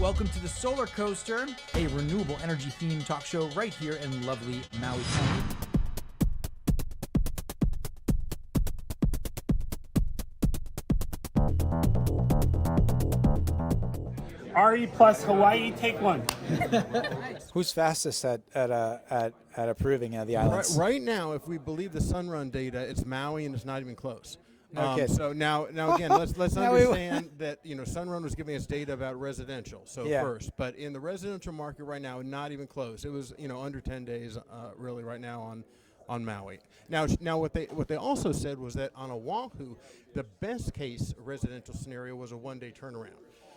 Welcome to the SolarCoaster, a renewable energy themed talk show right here in lovely Maui County. RE plus Hawaii, take one. Who's fastest at approving the islands? Right now, if we believe the Sunrun data, it's Maui, and it's not even close. No kidding. So now again, let's understand that Sunrun was giving us data about residential. So first, but in the residential market right now, not even close. It was under 10 days really right now on Maui. Now what they also said was that on Oahu, the best case residential scenario was a 1-day turnaround.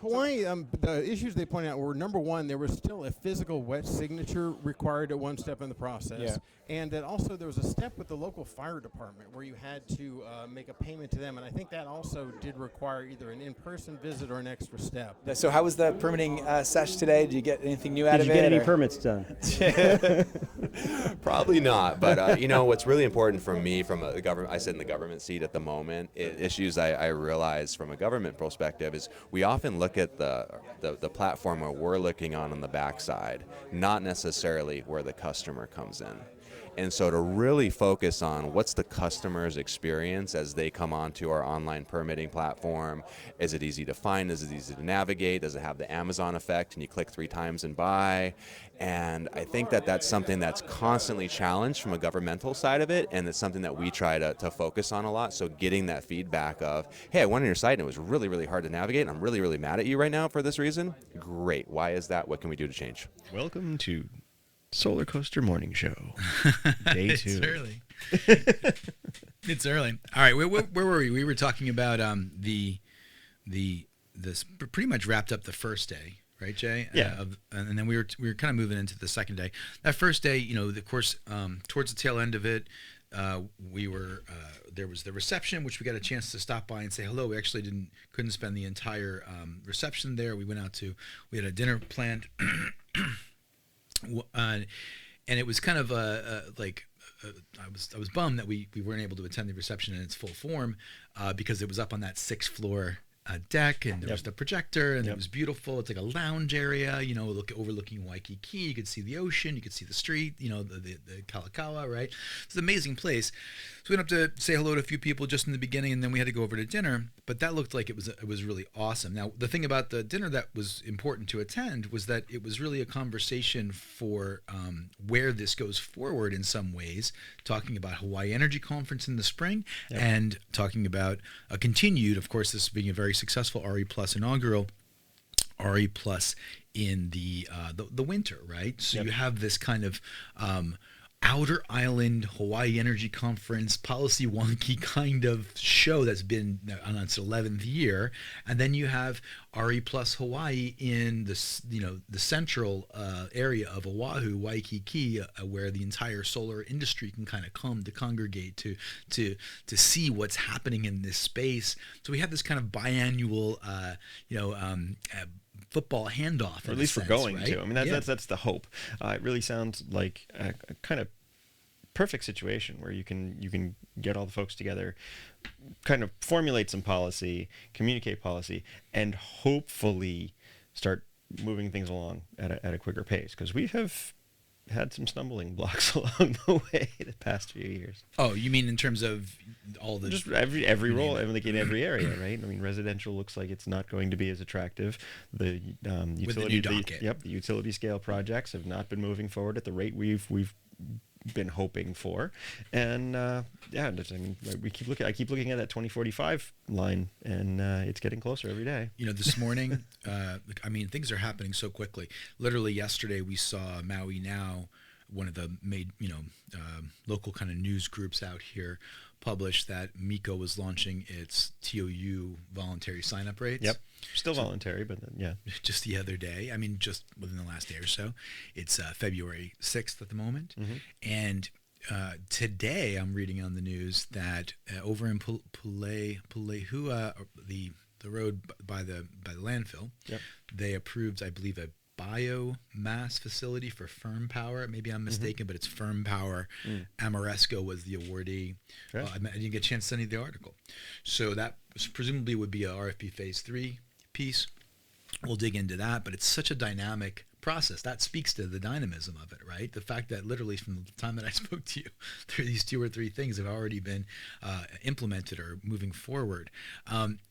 Hawaii, the issues they pointed out were, number one, there was still a physical wet signature required at one step in the process. And that also there was a step with the local fire department where you had to make a payment to them. And I think that also did require either an in-person visit or an extra step. So how was the permitting sesh today? Did you get anything new out of it? Did you get any permits done? Probably not, but what's really important for me from a government, I sit in the government seat at the moment, issues I realize from a government perspective is we often look at the platform where we're looking on the backside, not necessarily where the customer comes in. And so to really focus on what's the customer's experience as they come onto our online permitting platform. Is it easy to find? Is it easy to navigate? Does it have the Amazon effect and you click 3 times and buy? And I think that's something that's constantly challenged from a governmental side of it, and it's something that we try to focus on a lot. So getting that feedback of, hey, I went on your site and it was really, really hard to navigate, and I'm really, really mad at you right now for this reason. Great. Why is that? What can we do to change? Welcome to SolarCoaster Morning Show. Day 2. It's early. It's early. All right, where were we? We were talking about this pretty much wrapped up the first day, right, Jay? Yeah. And then we were kind of moving into the second day. That first day, of course, towards the tail end of it, we were there was the reception, which we got a chance to stop by and say hello. We actually couldn't spend the entire reception there. We had a dinner planned. And it was kind of I was bummed that we weren't able to attend the reception in its full form because it was up on that 6th floor deck, and there was the projector, and it was beautiful. It's like a lounge area, overlooking Waikiki. You could see the ocean, you could see the street, the Kalakaua, right? It's an amazing place. So we went up to say hello to a few people just in the beginning, and then we had to go over to dinner. But that looked like it was really awesome. Now, the thing about the dinner that was important to attend was that it was really a conversation for where this goes forward in some ways, talking about Hawaii Energy Conference in the spring, and talking about a continued, of course, this being a very successful RE Plus inaugural, RE Plus in the winter, right? So you have this kind of outer island Hawaii Energy Conference policy wonky kind of show that's been on its 11th year, and then you have RE Plus Hawaii in the central area of Oahu, Waikiki, where the entire solar industry can kind of come to congregate to see what's happening in this space. So we have this kind of biannual football handoff, or at least we're going right? to. I mean, that's the hope. It really sounds like a kind of perfect situation where you can get all the folks together, kind of formulate some policy, communicate policy, and hopefully start moving things along at a quicker pace, because we have had some stumbling blocks along the way the past few years. Oh, you mean in terms of all the... Just every role, like in every area, right? I mean, residential looks like it's not going to be as attractive. The utility, the utility scale projects have not been moving forward at the rate we've been hoping for, and I keep looking at that 2045 line, and it's getting closer every day. This morning, things are happening so quickly. Literally yesterday, we saw Maui Now, one of the local kind of news groups out here, published that MECO was launching its TOU voluntary sign-up rates. Yep, still voluntary, but just the other day. Just within the last day or so. It's February 6th at the moment, and today I'm reading on the news that over in Pulehua, the road by the landfill, they approved, I believe, a biomass facility for Firm Power. Maybe I'm mistaken, but it's Firm Power. Amoresco was the awardee. Right. I didn't get a chance to send you the article. So that presumably would be a RFP Phase 3 piece. we'll dig into that. But it's such a dynamic process. That speaks to the dynamism of it, right? The fact that literally from the time that I spoke to you, these 2 or 3 things have already been implemented or moving forward.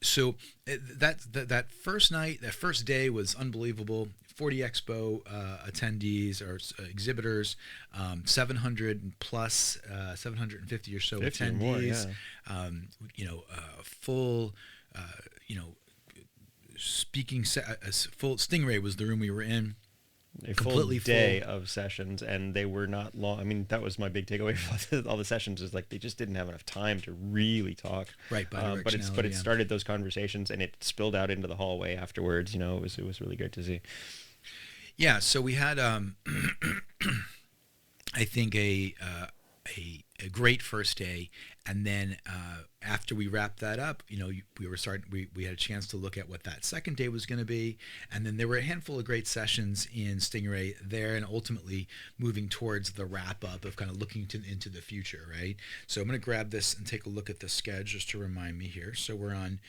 So that first night, that first day was unbelievable. 40 Expo attendees or exhibitors, 700 plus, 750 or so 50 attendees. or more, yeah. Full, speaking full. Stingray was the room we were in. A Completely full day full. of sessions, and they were not long. I mean, that was my big takeaway from all the sessions, is like they just didn't have enough time to really talk. Right, but it started those conversations, and it spilled out into the hallway afterwards. It was really great to see. Yeah, so we had I think a great first day, and then after we wrapped that up, we had a chance to look at what that second day was going to be, and then there were a handful of great sessions in Stingray there, and ultimately moving towards the wrap up of kind of looking into the future, right? So I'm going to grab this and take a look at the schedule just to remind me here. So we're on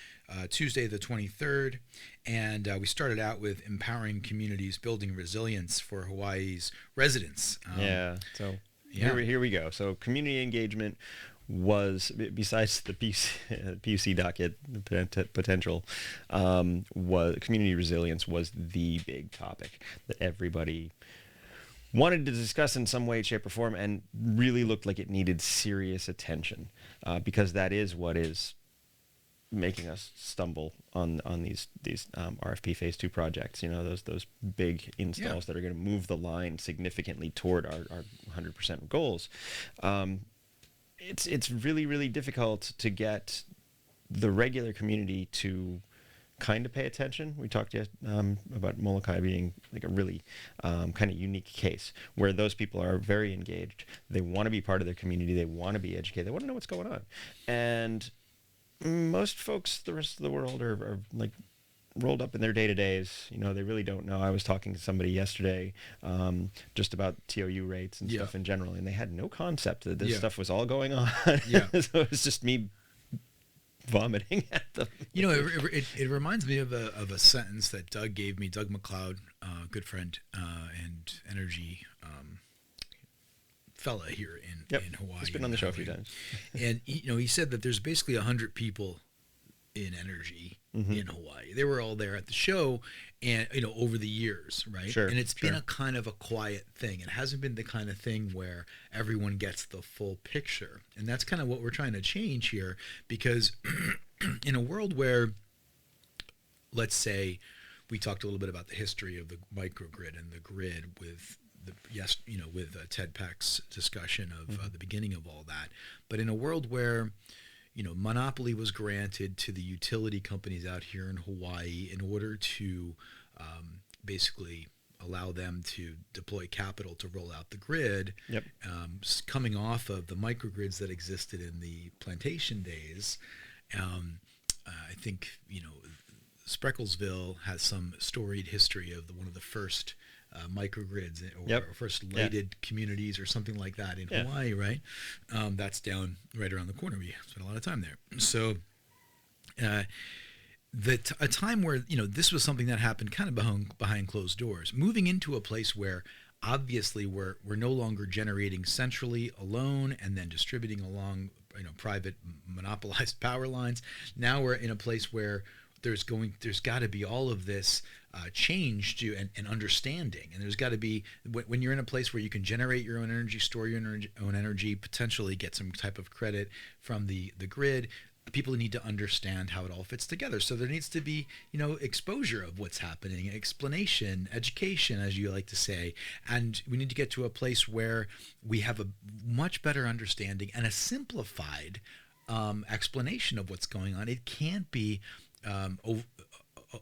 Tuesday the 23rd, and we started out with empowering communities, building resilience for Hawaii's residents. Here we go. So community engagement was, besides the PUC docket potential, was community resilience was the big topic that everybody wanted to discuss in some way, shape, or form, and really looked like it needed serious attention, because that is what is making us stumble on these RFP Phase 2 projects. Those big installs that are going to move the line significantly toward our 100% goals. It's really, really difficult to get the regular community to kind of pay attention. We talked about Molokai being like a really kind of unique case where those people are very engaged. They want to be part of their community. They want to be educated. They want to know what's going on. And most folks, the rest of the world, are like rolled up in their day-to-days. They really don't know. I was talking to somebody yesterday just about TOU rates and stuff in general, and they had no concept that this stuff was all going on. Yeah. So it was just me vomiting at them. It reminds me of a sentence that Doug gave me, Doug McLeod, good friend and energy fella here in Hawaii. He's been on the show a few times. And he said that there's basically 100 people in energy in Hawaii. They were all there at the show, and over the years, right? Sure. And it's been a kind of a quiet thing. It hasn't been the kind of thing where everyone gets the full picture. And that's kind of what we're trying to change here, because in a world where, let's say, we talked a little bit about the history of the microgrid and the grid with Ted Peck's discussion of the beginning of all that. But in a world where monopoly was granted to the utility companies out here in Hawaii in order to basically allow them to deploy capital to roll out the grid, coming off of the microgrids that existed in the plantation days. I think Sprecklesville has some storied history of one of the first microgrids or first lighted communities or something like that in Hawaii, right? That's down right around the corner. We spent a lot of time there. So a time where this was something that happened kind of behind closed doors, moving into a place where obviously we're no longer generating centrally alone and then distributing along private monopolized power lines. Now we're in a place where there's got to be all of this change to and understanding, and there's got to be, when you're in a place where you can generate your own energy, store your own energy, potentially get some type of credit from the grid, people need to understand how it all fits together. So there needs to be exposure of what's happening, explanation, education, as you like to say, and we need to get to a place where we have a much better understanding and a simplified explanation of what's going on. It can't be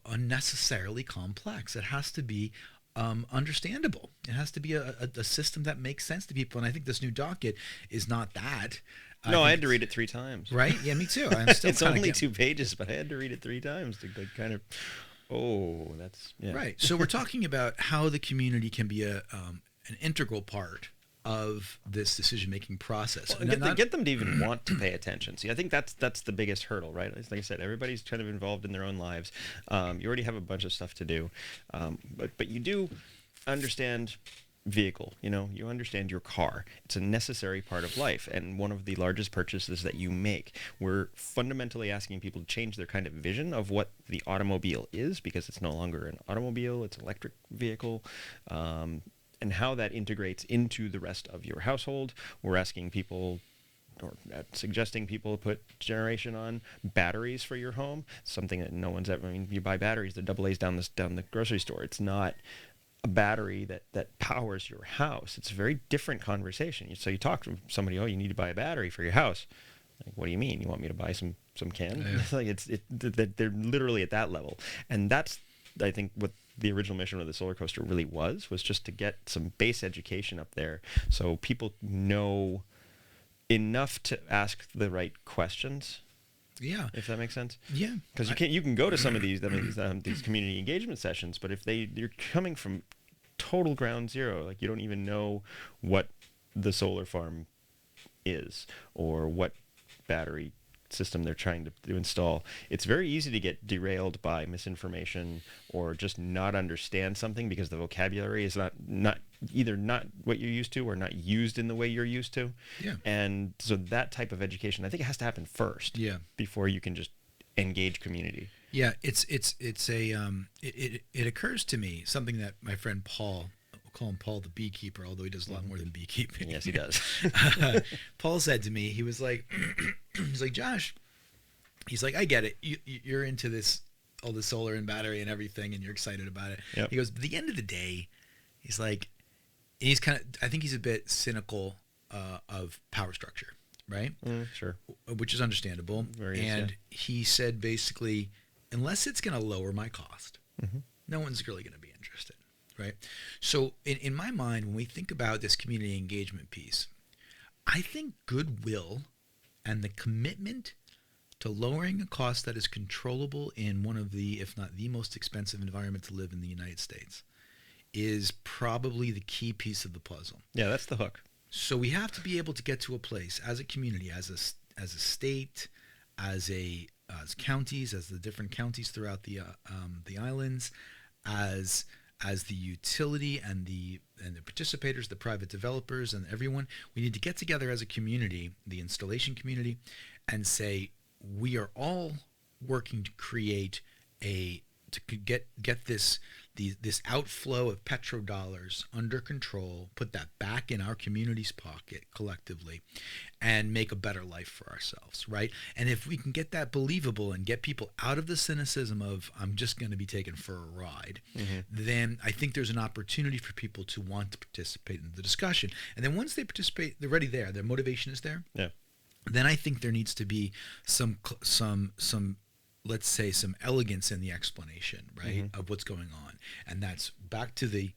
unnecessarily complex. It has to be understandable. It has to be a system that makes sense to people. And I think this new docket is not that. I had to read it 3 times. Right? Yeah, me too. I'm still it's only 2 pages, but I had to read it 3 times to kind of. Right. So we're talking about how the community can be an integral part of this decision-making process. Well, get them to even want to pay attention. See, I think that's the biggest hurdle, right? Like I said, everybody's kind of involved in their own lives. You already have a bunch of stuff to do, but you do understand vehicle. You understand your car. It's a necessary part of life, and one of the largest purchases that you make. We're fundamentally asking people to change their kind of vision of what the automobile is, because it's no longer an automobile; it's an electric vehicle. And how that integrates into the rest of your household. We're asking people, or suggesting people put generation on batteries for your home, something that no one's ever, you buy batteries, they're AA's down the grocery store. It's not a battery that powers your house. It's a very different conversation. So you talk to somebody, you need to buy a battery for your house. Like, what do you mean? You want me to buy some cans? Like they're literally at that level. And that's, I think, what the original mission of the SolarCoaster really was just to get some base education up there so people know enough to ask the right questions. Yeah, if that makes sense. Yeah, because you can go to some of these these community engagement sessions, but if you're coming from total ground zero, like you don't even know what the solar farm is or what battery system they're trying to install, it's very easy to get derailed by misinformation or just not understand something because the vocabulary is not either not what you're used to or not used in the way you're used to. Yeah. And so that type of education, I think it has to happen first. Yeah. Before you can just engage community. Yeah, it occurs to me something that my friend Paul, we'll call him Paul the beekeeper, although he does a lot more than beekeeping. Yes, he does. Paul said to me, he was like, Josh, he's like, I get it. You're into this, all the solar and battery and everything, and you're excited about it. Yep. He goes, but at the end of the day, he's like, I think he's a bit cynical of power structure, right? Sure. Which is understandable. He said basically, unless it's going to lower my cost, no one's really going to be interested, right? So in my mind, when we think about this community engagement piece, I think goodwill and the commitment to lowering a cost that is controllable in one of the, if not the most expensive environment to live in the United States, is probably the key piece of the puzzle. Yeah, that's the hook. So we have to be able to get to a place as a community, as a state, as counties, as the different counties throughout the islands, as the utility and the participators, the private developers, and everyone. We need to get together as a community, the installation community, and say we are all working to create get this outflow of petrodollars under control, put that back in our community's pocket collectively, and make a better life for ourselves, right? And if we can get that believable and get people out of the cynicism of I'm just going to be taken for a ride, then I think there's an opportunity for people to want to participate in the discussion. And then once they participate, they're already there. Their motivation is there. Yeah. Then I think there needs to be some let's say some elegance in the explanation, right, of what's going on. And that's back to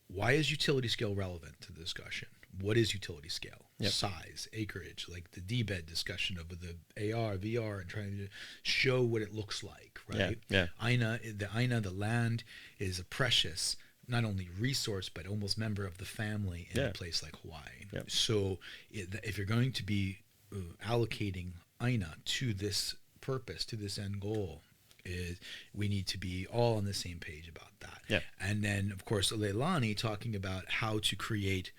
why is utility scale relevant to the discussion? What is utility scale? Yep. Size, acreage, like the D-bed discussion of the AR, VR, and trying to show what it looks like, right? Yeah. The land is a precious, not only resource, but almost member of the family in a place like Hawaii. Yep. So if you're going to be allocating Aina to this purpose, to this end goal, is we need to be all on the same page about that. Yeah. And then of course Leilani talking about how to create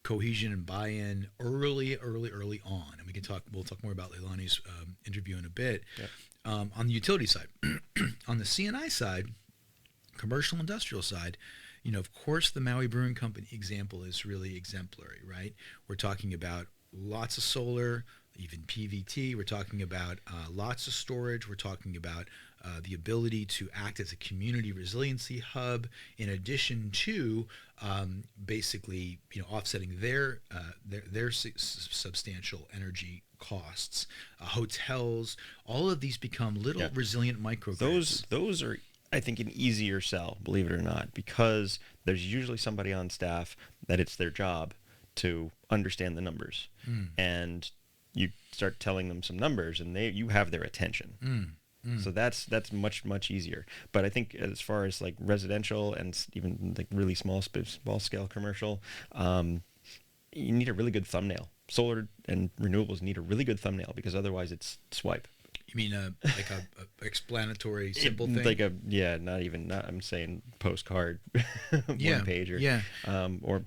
cohesion and buy-in early on, and we'll talk more about Leilani's interview in a bit. On the utility side. On the C&I side, commercial industrial side, of course the Maui Brewing Company example is really exemplary, right? We're talking about lots of solar, even PVT. We're talking about lots of storage. We're talking about the ability to act as a community resiliency hub, in addition to basically offsetting their substantial energy costs. Hotels, all of these become little resilient microgrids. Those are, I think, an easier sell, believe it or not, because there's usually somebody on staff that it's their job to understand the numbers, and you start telling them some numbers, and you have their attention. So that's much easier. But I think as far as like residential and even like really small scale commercial, you need a really good thumbnail. Solar and renewables need a really good thumbnail, because otherwise it's swipe. You mean like a explanatory, simple thing? Like I'm saying postcard, one pager, or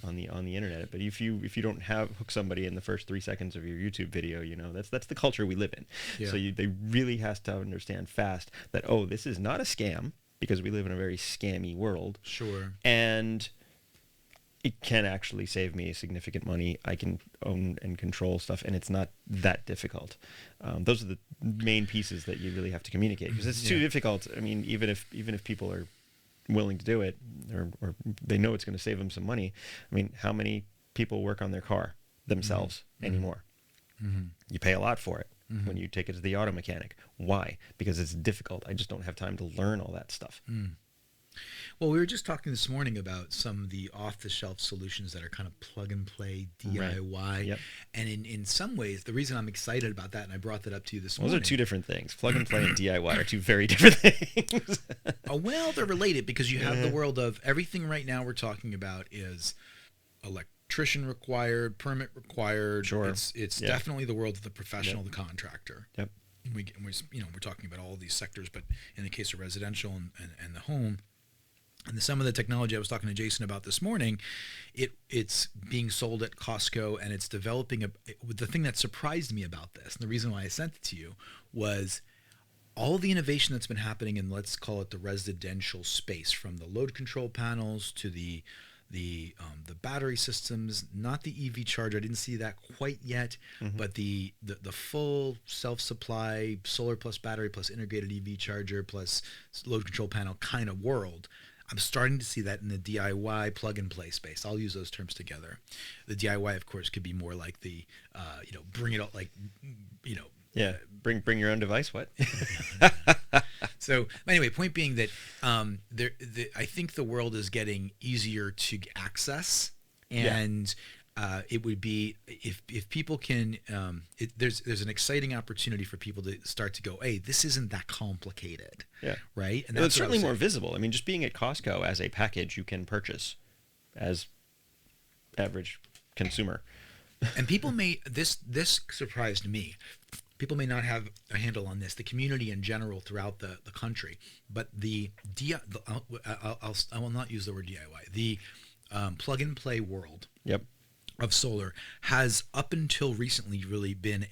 on the internet. But if you don't hook somebody in the first 3 seconds of your YouTube video, that's the culture we live in. Yeah. So they really has to understand fast that, oh, this is not a scam, because we live in a very scammy world. Sure. And it can actually save me significant money. I can own and control stuff, and it's not that difficult. Those are the main pieces that you really have to communicate, because it's too difficult. I mean, even if people are willing to do it, or they know it's going to save them some money. I mean, how many people work on their car themselves anymore? Mm-hmm. You pay a lot for it when you take it to the auto mechanic. Why? Because it's difficult. I just don't have time to learn all that stuff. Well, we were just talking this morning about some of the off-the-shelf solutions that are kind of plug-and-play DIY. Right. Yep. And in some ways, the reason I'm excited about that, and I brought that up to you this morning. Those are two different things. Plug-and-play and DIY are two very different things. Well, they're related, because you have the world of everything right now we're talking about is electrician required, permit required. Sure. It's definitely the world of the professional, the contractor. Yep. We're talking about all these sectors, but in the case of residential and the home, and some of the technology I was talking to Jason about this morning, it's being sold at Costco, and it's developing the thing that surprised me about this, and the reason why I sent it to you, was all the innovation that's been happening in, let's call it, the residential space, from the load control panels to the battery systems, not the EV charger. I didn't see that quite yet, but the full self-supply solar plus battery plus integrated EV charger plus load control panel kind of world. I'm starting to see that in the DIY plug-and-play space. I'll use those terms together. The DIY, of course, could be more like the, bring it all, bring your own device. What? So anyway, point being that I think the world is getting easier to access, and it would be if people can. There's an exciting opportunity for people to start to go, hey, this isn't that complicated. Yeah. Right. And it's certainly more visible. I mean, just being at Costco as a package you can purchase as average consumer. And people this surprised me. People may not have a handle on this, the community in general throughout the country, but I will not use the word DIY. The plug-and-play world of solar has, up until recently, really been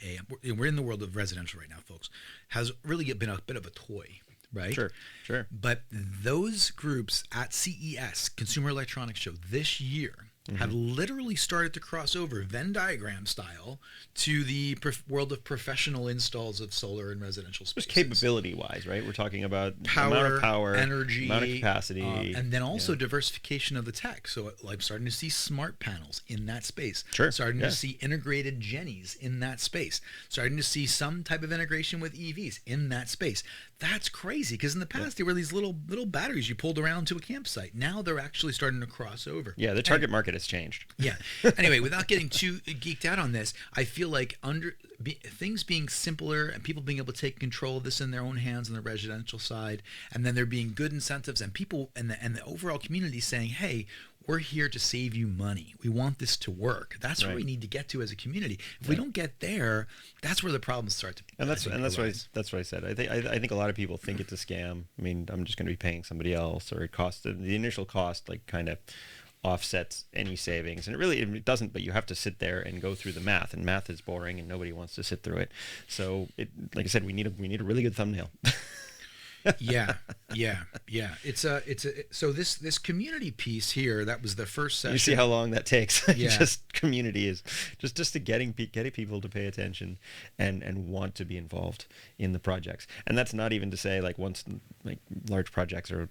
we're in the world of residential right now, folks, has really been a bit of a toy, right? Sure. But those groups at CES, Consumer Electronics Show, this year, have literally started to cross over Venn diagram style to the world of professional installs of solar and residential spaces. Just capability-wise, right? We're talking about power, amount of power, energy, amount of capacity, and then also diversification of the tech. So, like, starting to see smart panels in that space. Sure. Starting to see integrated Jennies in that space. Starting to see some type of integration with EVs in that space. That's crazy, because in the past there were these little batteries you pulled around to a campsite. Now they're actually starting to cross over. Yeah, the target market has changed. Yeah. Anyway, without getting too geeked out on this, I feel like things being simpler and people being able to take control of this in their own hands on the residential side, and then there being good incentives and people and the overall community saying, hey, we're here to save you money. We want this to work. That's where we need to get to as a community. If we don't get there, that's where the problems start to. And that's what I said. I think a lot of people think it's a scam. I mean, I'm just going to be paying somebody else, or it costs the initial cost like kind of offsets any savings, and it doesn't. But you have to sit there and go through the math, and math is boring, and nobody wants to sit through it. So, like I said, we need a really good thumbnail. Yeah. So this community piece here, that was the first session. You see how long that takes. Yeah. Just community is just to getting people to pay attention and want to be involved in the projects. And that's not even to say once large projects are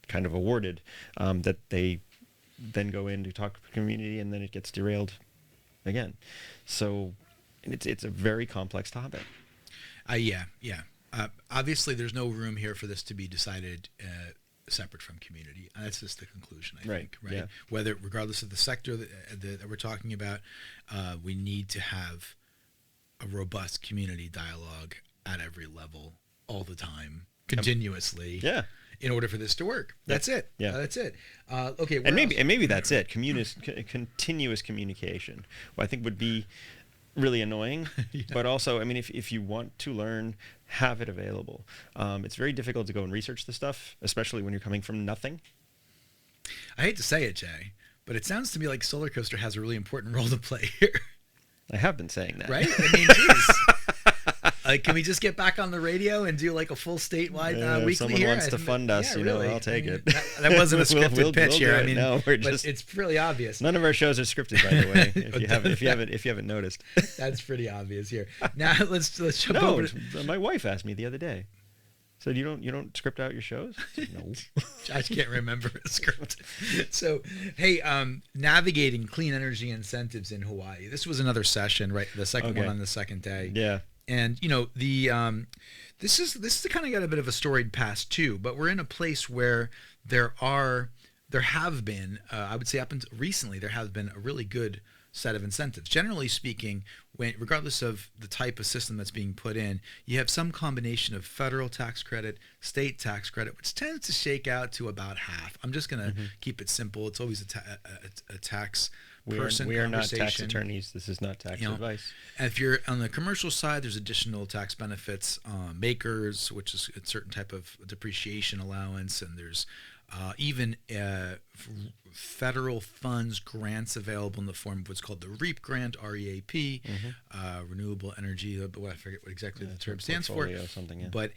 kind of awarded, that they then go in to talk to the community, and then it gets derailed again. So it's a very complex topic. Yeah. Obviously, there's no room here for this to be decided separate from community. That's just the conclusion, I think. Right. Yeah. Regardless of the sector that we're talking about, we need to have a robust community dialogue at every level, all the time, continuously. Yeah. in order for this to work. That's it. Yeah. That's it. Okay. And maybe that's it. Continuous communication, I think would be really annoying. But also, I mean, if you want to learn, have it available. It's very difficult to go and research this stuff, especially when you're coming from nothing. I hate to say it, Jay, but it sounds to me like SolarCoaster has a really important role to play here. I have been saying that. Right? I mean, geez. Can we just get back on the radio and do like a full statewide weekly if someone here? wants to fund us, really. I'll take it. That wasn't a scripted pitch here. Do I it. mean, no, but it's really obvious. None of our shows are scripted, by the way. If you haven't noticed. That's pretty obvious here. Now let's jump No, over to my wife asked me the other day. Said, you don't script out your shows? I said, no. Josh can't remember a script. So, hey, navigating clean energy incentives in Hawaii. This was another session, right? The second one on the second day. Yeah. And this is kind of got a bit of a storied past too. But we're in a place where there have been, I would say, up until recently, there has been a really good set of incentives. Generally speaking, regardless of the type of system that's being put in, you have some combination of federal tax credit, state tax credit, which tends to shake out to about half. I'm just going to keep it simple. It's always a tax person we are not conversation. tax attorneys. This is not tax advice. And if you're on the commercial side, there's additional tax benefits, makers, which is a certain type of depreciation allowance, and there's even federal funds grants available in the form of what's called the REAP grant, REAP, renewable energy. I forget what exactly the term stands for. Something, yeah. But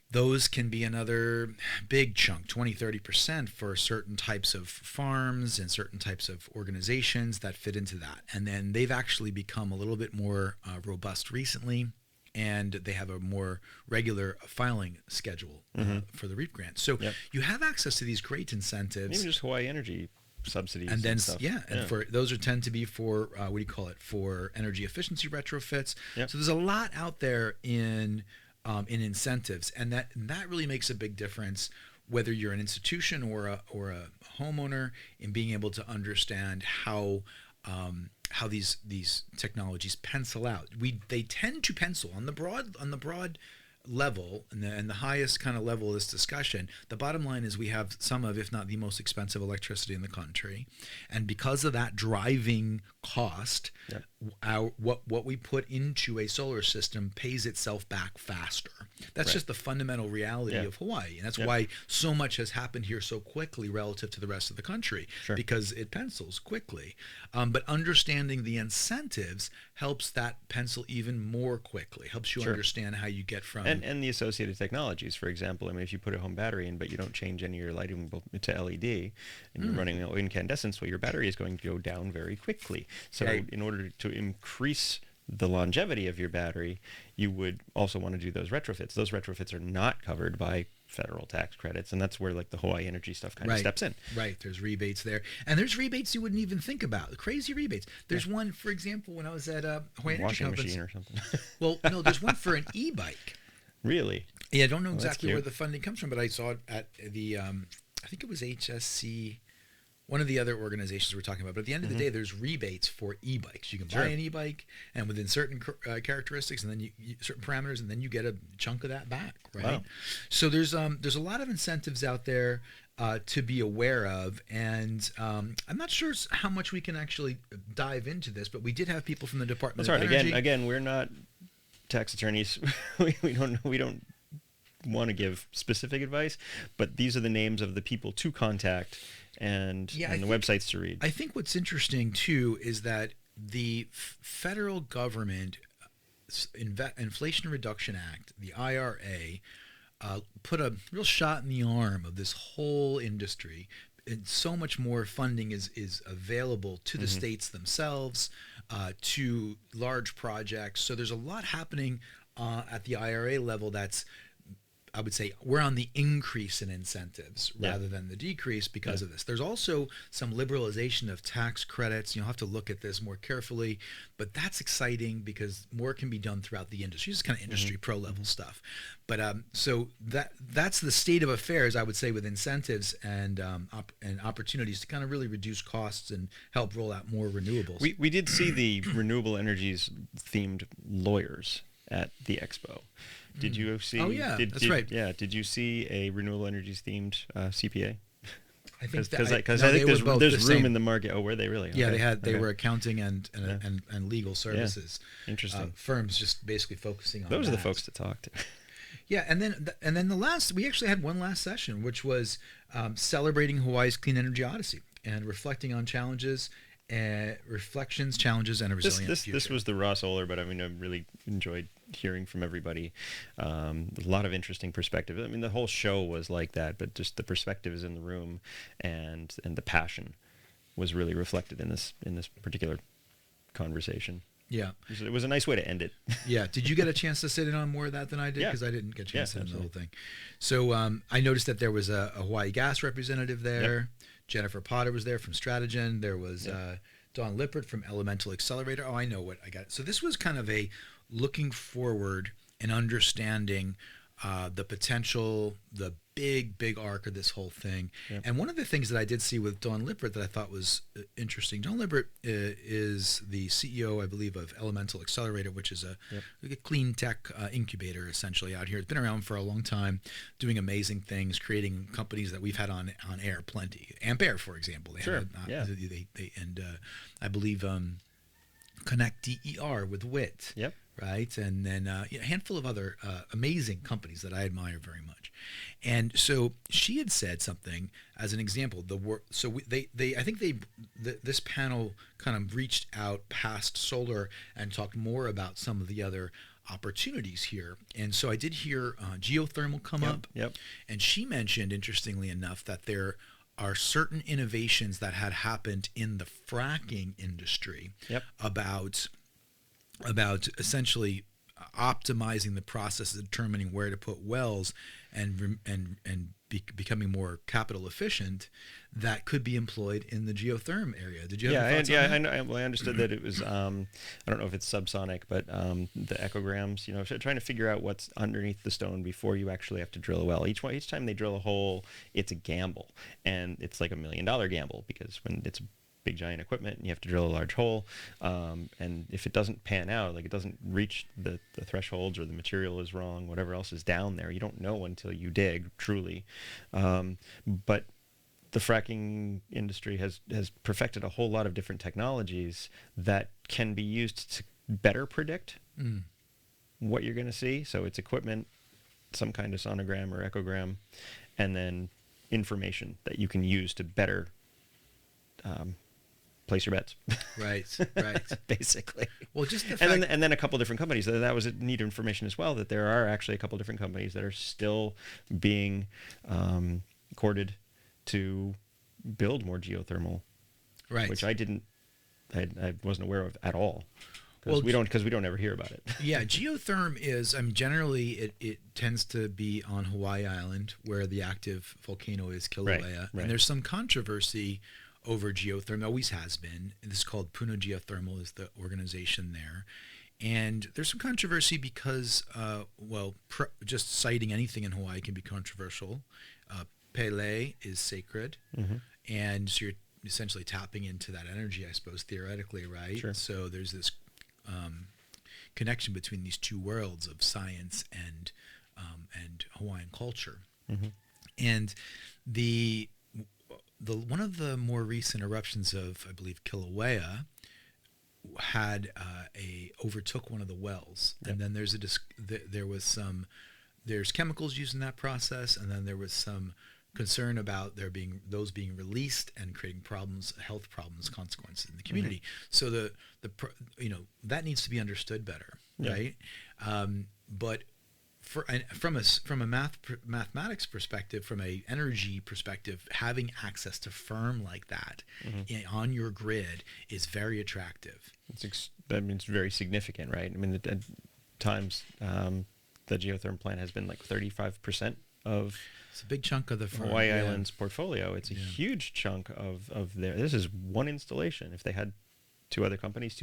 those can be another big chunk, 20-30% for certain types of farms and certain types of organizations that fit into that. And then they've actually become a little bit more robust recently, and they have a more regular filing schedule for the REAP grant. So you have access to these great incentives. Maybe just Hawaii Energy subsidies and then stuff. For those tend to be for for energy efficiency retrofits. So there's a lot out there in incentives, and that really makes a big difference whether you're an institution or a homeowner, in being able to understand how these technologies pencil out. They tend to pencil on the broad level and the highest kind of level of this discussion. The bottom line is we have some of, if not the most expensive electricity in the country, and because of that driving cost, what we put into a solar system pays itself back faster. That's just the fundamental reality of Hawaii, and that's why so much has happened here so quickly relative to the rest of the country, because it pencils quickly. But understanding the incentives helps that pencil even more quickly, helps you understand how you get from... And the associated technologies, for example. I mean, if you put a home battery in, but you don't change any of your lighting to LED, and you're running incandescence, well, your battery is going to go down very quickly. So in order to increase the longevity of your battery, you would also want to do those retrofits. Those retrofits are not covered by federal tax credits, and that's where like the Hawaii Energy stuff kind of steps in. Right, there's rebates there, and there's rebates you wouldn't even think about. Crazy rebates. There's one, for example, when I was at Hawaii Energy Washing Conference. machine or something. Well, no, there's one for an e-bike. Really? Yeah, I don't know exactly where the funding comes from, but I saw it at the I think it was HSC. One of the other organizations we're talking about, but at the end of the day, there's rebates for e-bikes. You can buy an e-bike, and within certain characteristics, and then you certain parameters, and then you get a chunk of that back, right? Wow. So there's a lot of incentives out there to be aware of, and I'm not sure how much we can actually dive into this, but we did have people from the Department of Energy. Again, we're not tax attorneys. we don't want to give specific advice, but these are the names of the people to contact and the websites to read. I think what's interesting too is that the federal government Inflation Reduction Act, the IRA, put a real shot in the arm of this whole industry, and so much more funding is available to the states themselves, to large projects. So there's a lot happening at the IRA level that's, I would say, we're on the increase in incentives rather than the decrease because of this. There's also some liberalization of tax credits. You'll have to look at this more carefully, but that's exciting because more can be done throughout the industry. It's kind of industry pro level stuff. But so that's the state of affairs, I would say, with incentives and opportunities to kind of really reduce costs and help roll out more renewables. We did see the renewable energies themed lawyers at the expo. Did you see? Oh, yeah, that's right. Yeah. Did you see a renewable energies themed CPA? I think Because I no, think they were both there's the room same. in the market. Oh, were they really? Yeah, Okay. they Okay. were accounting and legal services. Interesting. Firms just basically focusing on Those are the that. folks to talk to. Yeah, and then the last, we actually had one last session, which was celebrating Hawaii's clean energy odyssey and reflecting on challenges, reflections, challenges, and a resilient future. This was the raw solar, but I mean, I really enjoyed hearing from everybody. A lot of interesting perspective. I mean, the whole show was like that, but just the perspectives in the room and the passion was really reflected in this particular conversation. Yeah. It was a nice way to end it. Yeah. Did you get a chance to sit in on more of that than I did? Because I didn't get a chance to sit in the whole thing. So I noticed that there was a Hawaii Gas representative there. Yep. Jennifer Potter was there from Stratogen. There was Dawn Lippert from Elemental Accelerator. Oh, I know what I got. So this was kind of a looking forward and understanding the potential, the big arc of this whole thing. Yep. And one of the things that I did see with Dawn Lippert that I thought was interesting, Dawn Lippert is the CEO, I believe, of Elemental Accelerator, which is a clean tech incubator essentially out here. It's been around for a long time, doing amazing things, creating companies that we've had on air plenty. Ampere, for example. I believe Connect DER with WIT. Yep. Right, and then a handful of other amazing companies that I admire very much. And so she had said something as an example. This panel kind of reached out past solar and talked more about some of the other opportunities here. And so I did hear geothermal come up. Yep. And she mentioned, interestingly enough, that there are certain innovations that had happened in the fracking industry about essentially optimizing the process of determining where to put wells and becoming more capital efficient that could be employed in the geotherm area. Did you have any thoughts on that? I understood that it was I don't know if it's subsonic, but the echograms, trying to figure out what's underneath the stone before you actually have to drill a well. Each time they drill a hole, it's a gamble, and it's like $1 million gamble, because when it's big giant equipment and you have to drill a large hole, and if it doesn't pan out, like it doesn't reach the thresholds, or the material is wrong, whatever else is down there, you don't know until you dig, truly. But the fracking industry has perfected a whole lot of different technologies that can be used to better predict what you're going to see. So it's equipment, some kind of sonogram or echogram, and then information that you can use to better place your bets. Right. Basically. Well, just the fact, and then a couple different companies. That was neat information as well, that there are actually a couple different companies that are still being courted to build more geothermal, right? Which I wasn't aware of at all. Because we don't ever hear about it. Yeah, geotherm is, generally it tends to be on Hawaii Island, where the active volcano is Kilauea. Right. And there's some controversy over geotherm, always has been. This is called Puna Geothermal, is the organization there. And there's some controversy because, just citing anything in Hawaii can be controversial. Pele is sacred, and so you're essentially tapping into that energy, I suppose, theoretically, right? Sure. So there's this connection between these two worlds of science and Hawaiian culture. And the one of the more recent eruptions of, I believe, Kilauea had overtook one of the wells, and then there's chemicals used in that process, and then there was some concern about those being released and creating problems, health problems, consequences in the community. So that needs to be understood better, right? But from a mathematics perspective, from a energy perspective, having access to firm like that on your grid is very attractive. It's very significant, right? I mean, at times the geothermal plant has been like 35% of. It's a big chunk of the Hawaii Island's portfolio. It's a huge chunk of their. This is one installation. If they had two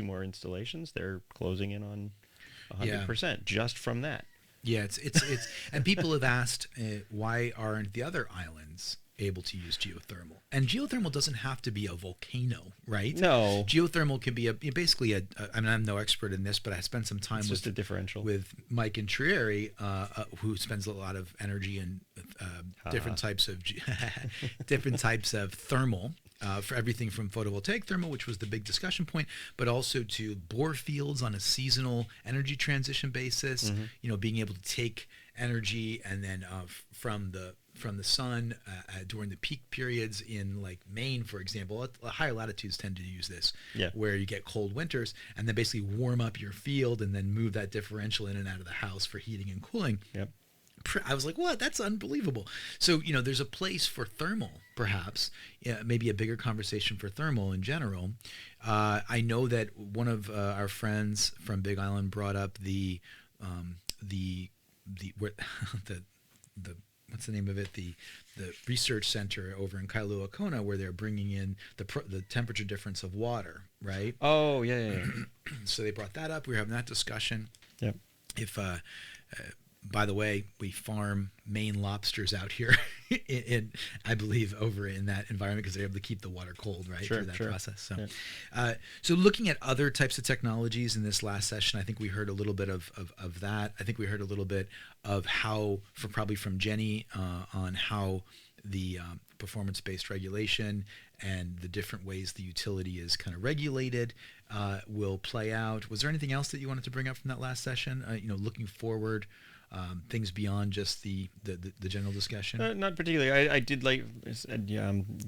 more installations, they're closing in on 100% just from that. Yeah, it's and people have asked why aren't the other islands able to use geothermal. And geothermal doesn't have to be a volcano, right? No. Geothermal can be basically I mean, I'm no expert in this, but I spent some time Just a differential with Mike and Trieri, who spends a lot of energy in different types of different types of thermal. For everything from photovoltaic thermal, which was the big discussion point, but also to bore fields on a seasonal energy transition basis. Being able to take energy and then from the sun during the peak periods in like Maine, for example. Higher latitudes tend to use this, where you get cold winters and then basically warm up your field and then move that differential in and out of the house for heating and cooling. Yep. I was like, what? That's unbelievable. So, there's a place for thermal, perhaps, maybe a bigger conversation for thermal in general. I know that one of our friends from Big Island brought up the what's the name of it? The research center over in Kailua Kona, where they're bringing in the temperature difference of water, right? Oh, yeah. So they brought that up. We were having that discussion. Yep. If by the way, we farm Maine lobsters out here, I believe, over in that environment because they're able to keep the water cold, right, through that process. So, so looking at other types of technologies in this last session, I think we heard a little bit of that. I think we heard a little bit of how, probably from Jenny, on how the performance-based regulation and the different ways the utility is kind of regulated will play out. Was there anything else that you wanted to bring up from that last session? Looking forward. Things beyond just the general discussion? Not particularly. I did like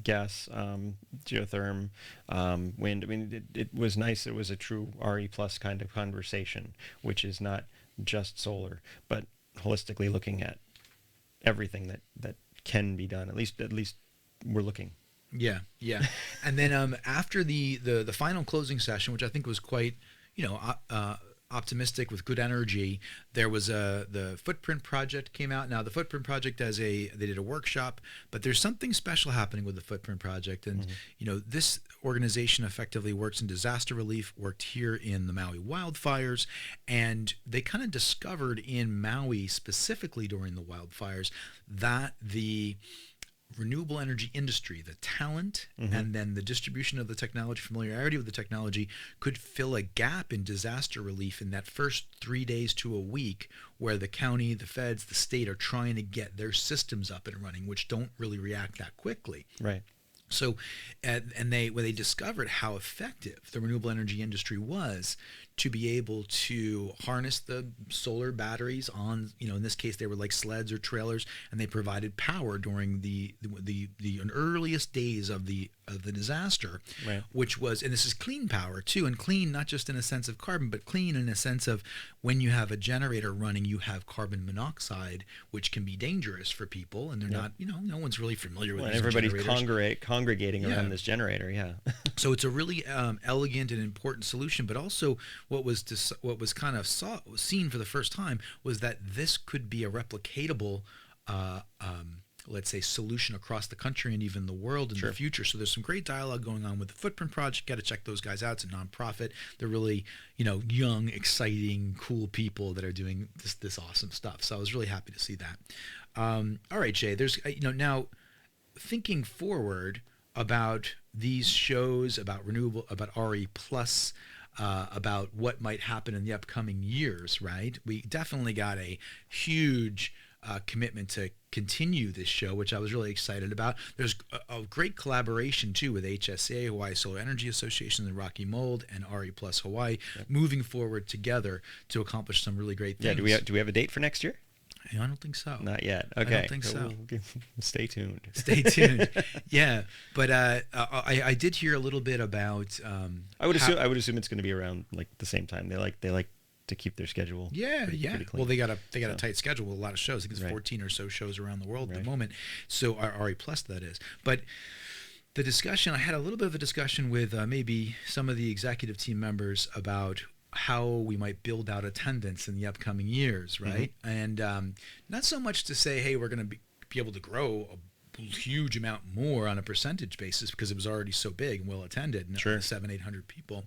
gas, geotherm, wind. I mean, it was nice. It was a true RE plus kind of conversation, which is not just solar, but holistically looking at everything that can be done. At least we're looking. Yeah. And then after the final closing session, which I think was quite, optimistic with good energy, there was the Footprint Project came out. Now the Footprint Project they did a workshop, but there's something special happening with the Footprint Project, and this organization effectively works in disaster relief, worked here in the Maui wildfires, and they kind of discovered in Maui specifically during the wildfires that the renewable energy industry, the talent, and then the distribution of the technology, familiarity with the technology, could fill a gap in disaster relief in that first 3 days to a week where the county, the feds, the state are trying to get their systems up and running, which don't really react that quickly. Right. So, when they discovered how effective the renewable energy industry was to be able to harness the solar batteries on, in this case they were like sleds or trailers, and they provided power during the earliest days of the disaster, right. Which was, and this is clean power too, and clean not just in a sense of carbon, but clean in a sense of when you have a generator running, you have carbon monoxide, which can be dangerous for people, and they're not, no one's really familiar with. Well, these everybody's generators. congregating around this generator, So it's a really elegant and important solution, but also what was kind of seen for the first time was that this could be a replicatable let's say solution across the country and even the world in the future. So there's some great dialogue going on with the Footprint Project. Got to check those guys out. It's a nonprofit. They're really, young, exciting, cool people that are doing this awesome stuff. So I was really happy to see that. All right, Jay, there's, now thinking forward about these shows, about renewable, about RE plus, about what might happen in the upcoming years, right? We definitely got a huge commitment to continue this show, which I was really excited about. There's a great collaboration too with HSA, Hawaii Solar Energy Association, and Rocky Mold, and RE Plus Hawaii, moving forward together to accomplish some really great things. Yeah, do we have a date for next year? I don't think so. Not yet. Okay. I don't think so. Stay tuned. Stay tuned. Yeah, but I did hear a little bit about. I would assume it's going to be around like the same time. They like to keep their schedule. Pretty clean. Well, they got a tight schedule with a lot of shows. I think there's 14 or so shows around the world at the moment. So RE Plus, that is. But the discussion, I had a little bit of a discussion with maybe some of the executive team members about how we might build out attendance in the upcoming years, right? And not so much to say, hey, we're going to be able to grow a huge amount more on a percentage basis because it was already so big and well attended, 700-800 people,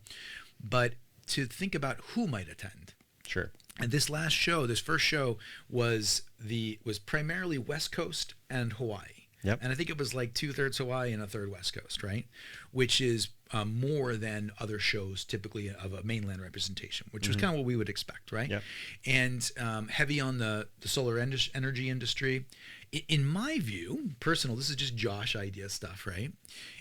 but to think about who might attend. Sure. And this first show was primarily West Coast and Hawaii. Yep. And I think it was like 2/3 Hawaii and 1/3 West Coast, right? Which is more than other shows typically of a mainland representation, which was kind of what we would expect, right? Yep. And heavy on the solar energy industry. In my view, personal, this is just Josh idea stuff, right?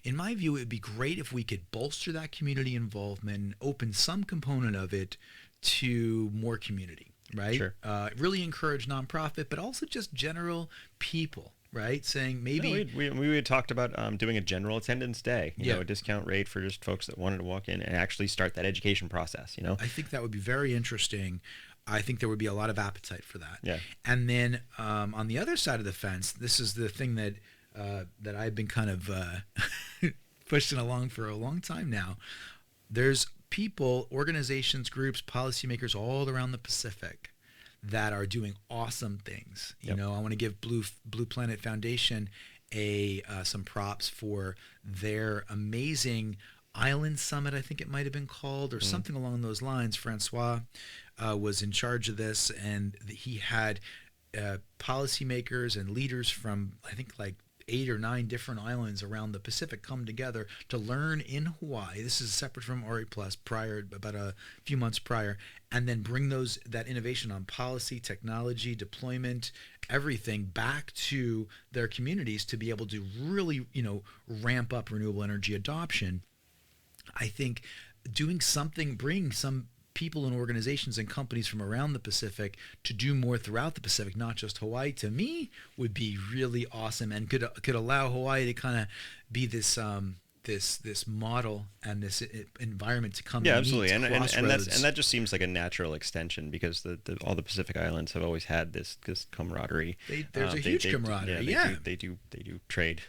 In my view, it would be great if we could bolster that community involvement, open some component of it to more community, right? Sure. Really encourage nonprofit, but also just general people, right? Saying maybe... No, we had talked about doing a general attendance day, you Yeah. know, a discount rate for just folks that wanted to walk in and actually start that education process, you know? I think that would be very interesting. I think there would be a lot of appetite for that. Yeah. And then on the other side of the fence, this is the thing that that I've been kind of pushing along for a long time now. There's people, organizations, groups, policymakers all around the Pacific that are doing awesome things. You Yep. know, I want to give Blue Planet Foundation some props for their amazing Island Summit, I think it might have been called, or something along those lines. Francois was in charge of this, and he had policymakers and leaders from, I think, like 8 or 9 different islands around the Pacific come together to learn in Hawaii. This is separate from RE Plus, about a few months prior, and then bring that innovation on policy, technology, deployment, everything back to their communities to be able to really, ramp up renewable energy adoption. I think doing something, bringing some people and organizations and companies from around the Pacific to do more throughout the Pacific, not just Hawaii, to me would be really awesome, and could allow Hawaii to kind of be this this model and this environment to come. Yeah, and absolutely, meet, and that just seems like a natural extension, because all the Pacific Islands have always had this camaraderie. There's a huge camaraderie. They do trade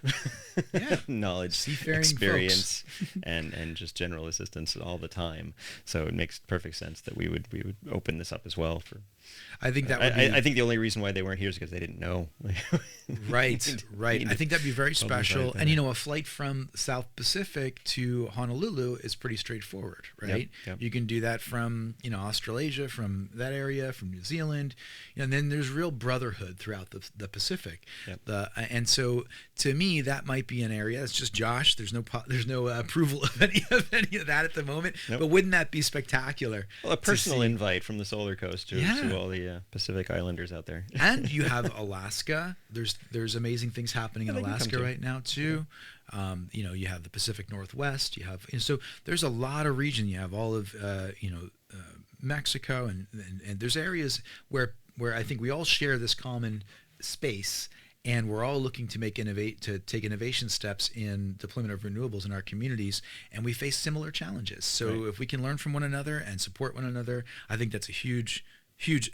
Yeah. knowledge, Seafaring experience, and just general assistance all the time. So it makes perfect sense that we would open this up as well for. I think that would be, I think the only reason why they weren't here is because they didn't know. Right. I think that'd be very special. And that. a flight from South Pacific to Honolulu is pretty straightforward, right? Yep. You can do that from Australasia, from that area, from New Zealand, and then there's real brotherhood throughout the Pacific. Yep. And so to me, that might be an area. It's just Josh. There's no approval of any of that at the moment. Nope. But wouldn't that be spectacular? Well, a personal invite from the SolarCoaster to all the Pacific Islanders out there. And you have Alaska. There's amazing things happening in they can come Alaska too. right now too. You have the Pacific Northwest. You have so there's a lot of region. You have all of Mexico, and there's areas where I think we all share this common space, and we're all looking to take innovation steps in deployment of renewables in our communities, and we face similar challenges. So Right. if we can learn from one another and support one another, I think that's a huge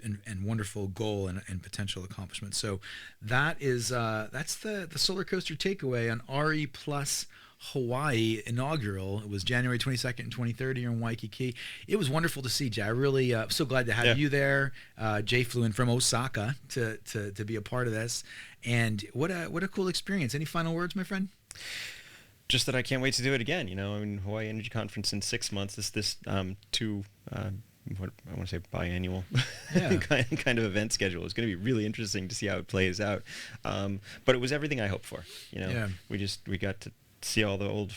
and wonderful goal and potential accomplishment. So that's the SolarCoaster takeaway on RE Plus Hawaii inaugural. It was January 22nd and 23rd here in Waikiki. It was wonderful to see, Jay. I really so glad to have you there. Jay flew in from Osaka to be a part of this, and what a cool experience. Any final words, my friend? Just that I can't wait to do it again. Hawaii Energy Conference in 6 months. This what I want to say biannual kind of event schedule. It's going to be really interesting to see how it plays out. But it was everything I hoped for. We got to see all the old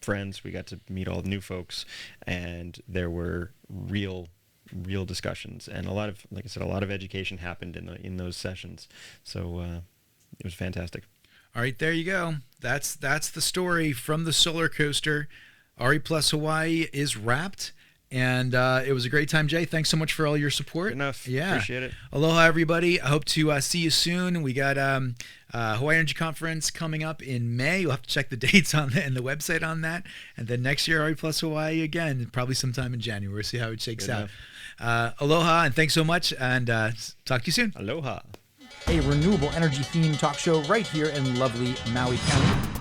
friends. We got to meet all the new folks, and there were real discussions, and a lot of education happened in those sessions. So it was fantastic. All right, there you go. That's the story from the SolarCoaster. RE Plus Hawaii is wrapped. And it was a great time, Jay. Thanks so much for all your support. Good enough. Yeah. Appreciate it. Aloha, everybody. I hope to see you soon. We got Hawaii Energy Conference coming up in May. You'll have to check the dates and the website on that. And then next year, RE Plus Hawaii again, probably sometime in January. We'll see how it shakes out. Aloha, and thanks so much. And talk to you soon. Aloha. A renewable energy themed talk show right here in lovely Maui County.